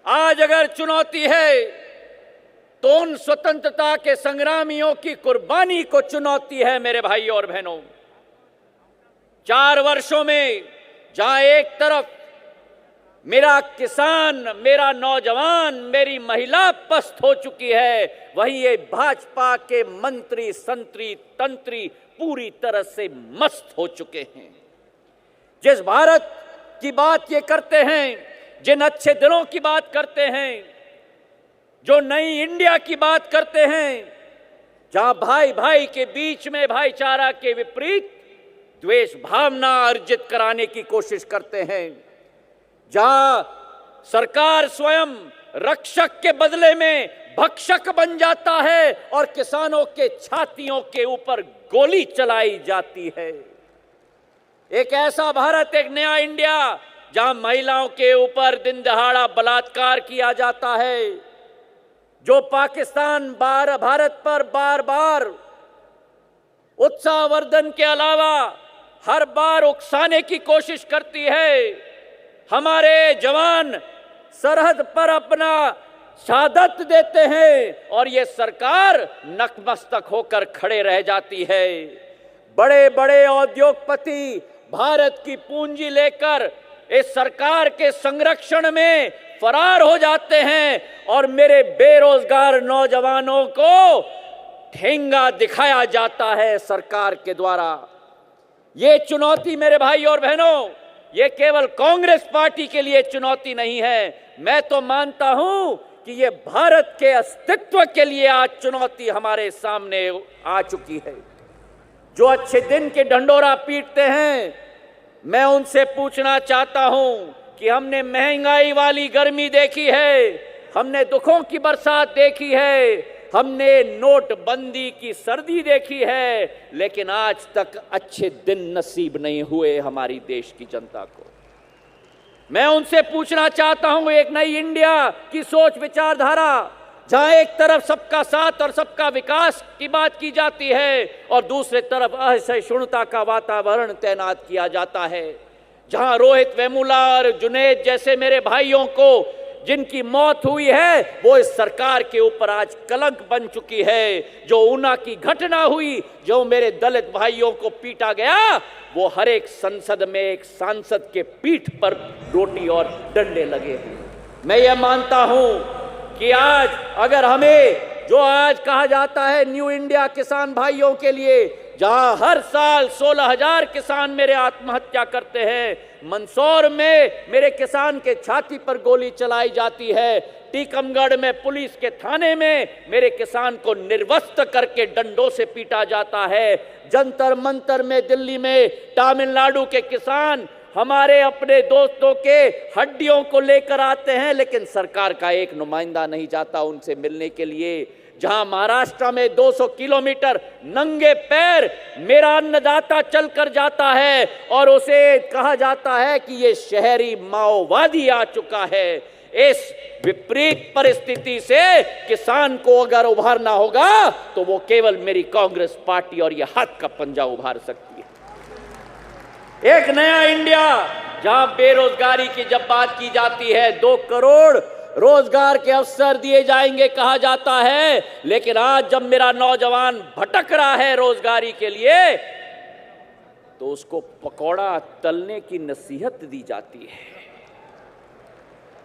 आज अगर चुनौती है तो उन स्वतंत्रता के संग्रामियों की कुर्बानी को चुनौती है मेरे भाइयों और बहनों। 4 वर्षों में जहां एक तरफ मेरा किसान, मेरा नौजवान, मेरी महिला पस्त हो चुकी है, वहीं ये भाजपा के मंत्री, संतरी, तंत्री पूरी तरह से मस्त हो चुके हैं। जिस भारत की बात ये करते हैं, जिन अच्छे दिनों की बात करते हैं, जो नई इंडिया की बात करते हैं, जहां भाई भाई के बीच में भाईचारा के विपरीत द्वेष भावना अर्जित कराने की कोशिश करते हैं, जहां सरकार स्वयं रक्षक के बदले में भक्षक बन जाता है और किसानों के छातियों के ऊपर गोली चलाई जाती है। एक ऐसा भारत, एक नया इंडिया जहां महिलाओं के ऊपर दिन दहाड़ा बलात्कार किया जाता है, जो पाकिस्तान भारत पर बार बार उत्साहवर्धन के अलावा हर बार उकसाने की कोशिश करती है। हमारे जवान सरहद पर अपना शहादत देते हैं और ये सरकार नतमस्तक होकर खड़े रह जाती है। बड़े बड़े उद्योगपति भारत की पूंजी लेकर इस सरकार के संरक्षण में फरार हो जाते हैं और मेरे बेरोजगार नौजवानों को ठेंगा दिखाया जाता है सरकार के द्वारा। ये चुनौती मेरे भाई और बहनों, ये केवल कांग्रेस पार्टी के लिए चुनौती नहीं है। मैं तो मानता हूं कि ये भारत के अस्तित्व के लिए आज चुनौती हमारे सामने आ चुकी है। जो अच्छे दिन के ढंढोरा पीटते हैं, मैं उनसे पूछना चाहता हूं कि हमने महंगाई वाली गर्मी देखी है, हमने दुखों की बरसात देखी है, हमने नोटबंदी की सर्दी देखी है, लेकिन आज तक अच्छे दिन नसीब नहीं हुए हमारी देश की जनता को। मैं उनसे पूछना चाहता हूं, एक नई इंडिया की सोच विचारधारा, जहां एक तरफ सबका साथ और सबका विकास की बात की जाती है और दूसरे तरफ असहिष्णुता का वातावरण तैनात किया जाता है, जहां रोहित वेमुला और जुनैद जैसे मेरे भाइयों को जिनकी मौत हुई है वो इस सरकार के ऊपर आज कलंक बन चुकी है। जो ऊना की घटना हुई, जो मेरे दलित भाइयों को पीटा गया, वो हर एक संसद में एक सांसद के पीठ पर रोटी और डंडे लगे हैं। मैं ये मानता हूं कि आज अगर हमें जो आज कहा जाता है न्यू इंडिया किसान भाइयों के लिए, जहां हर साल 16,000 किसान मेरे आत्महत्या करते हैं, मंदसौर में मेरे किसान के छाती पर गोली चलाई जाती है, टीकमगढ़ में पुलिस के थाने में मेरे किसान को निर्वस्त्र करके डंडों से पीटा जाता है, जंतर मंतर में दिल्ली में तमिलनाडु के किसान हमारे अपने दोस्तों के हड्डियों को लेकर आते हैं, लेकिन सरकार का एक नुमाइंदा नहीं जाता उनसे मिलने के लिए। जहां महाराष्ट्र में 200 किलोमीटर नंगे पैर मेरा अन्नदाता चलकर जाता है और उसे कहा जाता है कि ये शहरी माओवादी आ चुका है। इस विपरीत परिस्थिति से किसान को अगर उभारना होगा तो वो केवल मेरी कांग्रेस पार्टी और ये हाथ का पंजा उभार सकती है। एक नया इंडिया जहां बेरोजगारी की जब बात की जाती है, 2 करोड़ रोजगार के अवसर दिए जाएंगे कहा जाता है, लेकिन आज जब मेरा नौजवान भटक रहा है रोजगारी के लिए तो उसको पकौड़ा तलने की नसीहत दी जाती है।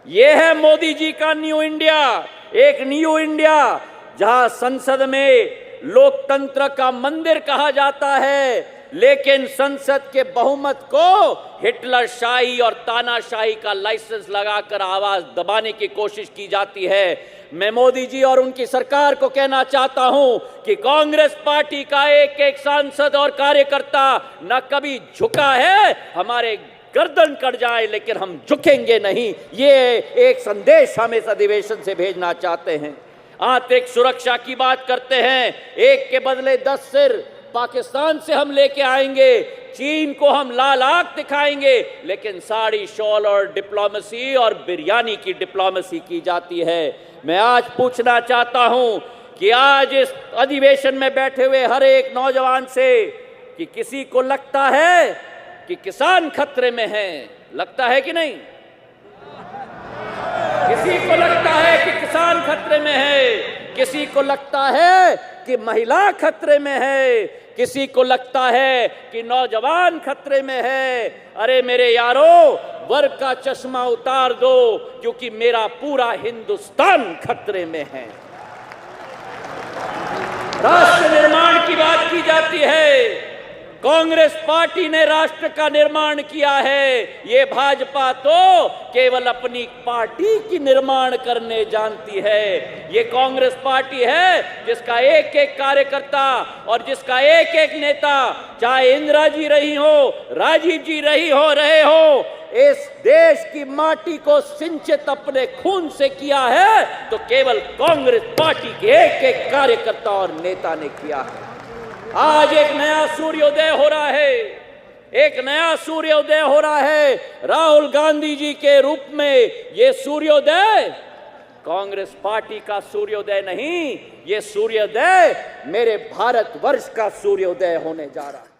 यह है मोदी जी का न्यू इंडिया, एक न्यू इंडिया जहां संसद में लोकतंत्र का मंदिर कहा जाता है, लेकिन संसद के बहुमत को हिटलर शाही और तानाशाही का लाइसेंस लगाकर आवाज दबाने की कोशिश की जाती है। मैं मोदी जी और उनकी सरकार को कहना चाहता हूं कि कांग्रेस पार्टी का एक एक सांसद और कार्यकर्ता न कभी झुका है, हमारे गर्दन कट जाए लेकिन हम झुकेंगे नहीं। ये एक संदेश हम इस अधिवेशन से भेजना चाहते हैं। आंतरिक सुरक्षा की बात करते हैं, एक के बदले 10 सिर पाकिस्तान से हम लेके आएंगे, चीन को हम लाल आंख दिखाएंगे, लेकिन साड़ी शॉल और डिप्लोमेसी और बिरयानी की डिप्लोमेसी की जाती है। मैं आज पूछना चाहता हूं कि आज इस अधिवेशन में बैठे हुए हर एक नौजवान से कि किसी को लगता है कि किसान खतरे में हैं? लगता है कि नहीं? किसी को नौजवान खतरे में है, किसी को लगता है कि महिला खतरे में है, किसी को लगता है कि नौजवान खतरे में है। अरे मेरे यारो, वर्ग का चश्मा उतार दो, क्योंकि मेरा पूरा हिंदुस्तान खतरे में है। राष्ट्र निर्माण की बात की जाती है, कांग्रेस पार्टी ने राष्ट्र का निर्माण किया है। ये भाजपा तो केवल अपनी पार्टी की निर्माण करने जानती है। ये कांग्रेस पार्टी है जिसका एक एक कार्यकर्ता और जिसका एक एक नेता, चाहे इंदिरा जी रही हो, राजीव जी रहे हो, इस देश की माटी को सिंचित अपने खून से किया है, तो केवल कांग्रेस पार्टी के एक एक कार्यकर्ता और नेता ने किया है। आज एक नया सूर्योदय हो रहा है, एक नया सूर्योदय हो रहा है राहुल गांधी जी के रूप में। ये सूर्योदय कांग्रेस पार्टी का सूर्योदय नहीं, ये सूर्योदय मेरे भारतवर्ष का सूर्योदय होने जा रहा है।